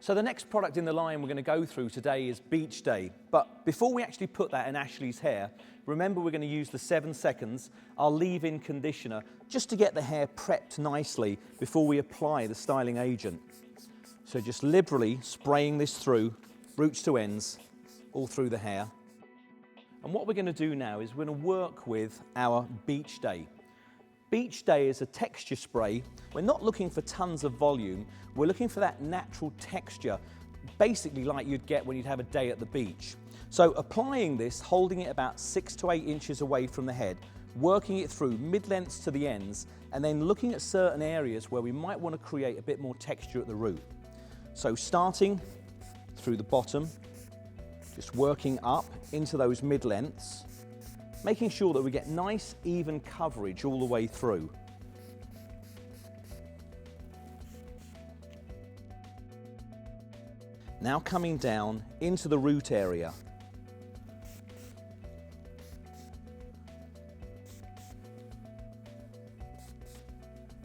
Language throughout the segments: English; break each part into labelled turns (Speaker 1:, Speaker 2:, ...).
Speaker 1: So the next product in the line we're going to go through today is Beach Day. But before we actually put that in Ashley's hair, remember we're going to use the 7 seconds, our leave-in conditioner, just to get the hair prepped nicely before we apply the styling agent. So just liberally spraying this through, roots to ends, all through the hair. And what we're going to do now is we're going to work with our Beach Day. Beach Day is a texture spray. We're not looking for tons of volume. We're looking for that natural texture, basically like you'd get when you'd have a day at the beach. So applying this, holding it about 6 to 8 inches away from the head, working it through mid-lengths to the ends, and then looking at certain areas where we might want to create a bit more texture at the root. So starting through the bottom, just working up into those mid-lengths, making sure that we get nice even coverage all the way through. Now coming down into the root area.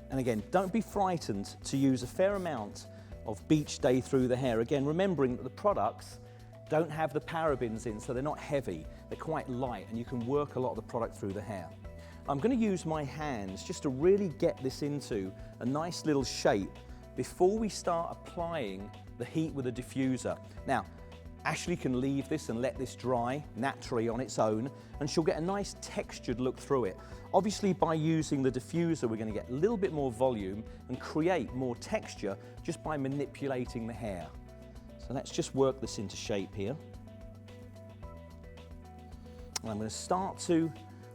Speaker 1: And again, don't be frightened to use a fair amount of Beach Day through the hair. Again, remembering that the products don't have the parabens in, so they're not heavy, they're quite light, and you can work a lot of the product through the hair. I'm going to use my hands just to really get this into a nice little shape before we start applying the heat with a diffuser. Now, Ashley can leave this and let this dry naturally on its own, and she'll get a nice textured look through it. Obviously, by using the diffuser, we're going to get a little bit more volume and create more texture just by manipulating the hair. So let's just work this into shape here. And I'm going to start to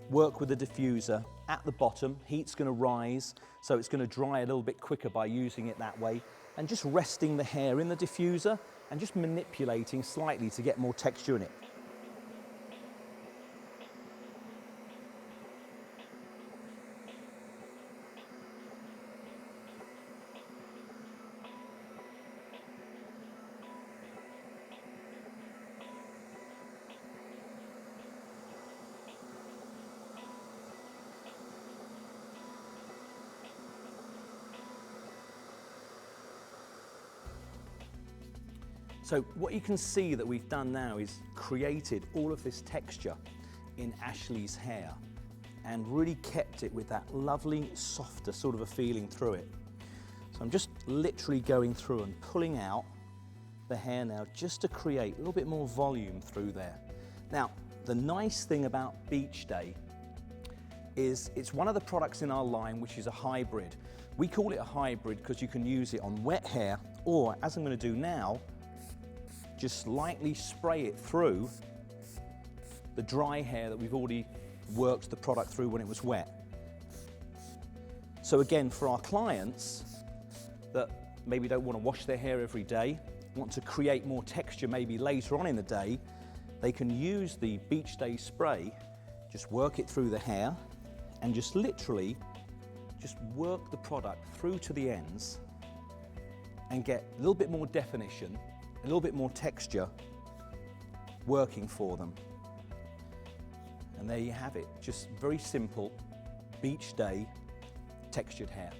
Speaker 1: work with the diffuser at the bottom. Heat's going to rise, so it's going to dry a little bit quicker by using it that way. And just resting the hair in the diffuser and just manipulating slightly to get more texture in it. So what you can see that we've done now is created all of this texture in Ashley's hair and really kept it with that lovely, softer sort of a feeling through it. So I'm just literally going through and pulling out the hair now just to create a little bit more volume through there. Now, the nice thing about Beach Day is it's one of the products in our line which is a hybrid. We call it a hybrid because you can use it on wet hair, or as I'm going to do now, just lightly spray it through the dry hair that we've already worked the product through when it was wet. So again, for our clients that maybe don't want to wash their hair every day, want to create more texture maybe later on in the day, they can use the Beach Day spray, just work it through the hair and just literally just work the product through to the ends and get a little bit more definition, a little bit more texture working for them. And there you have it, just very simple Beach Day textured hair.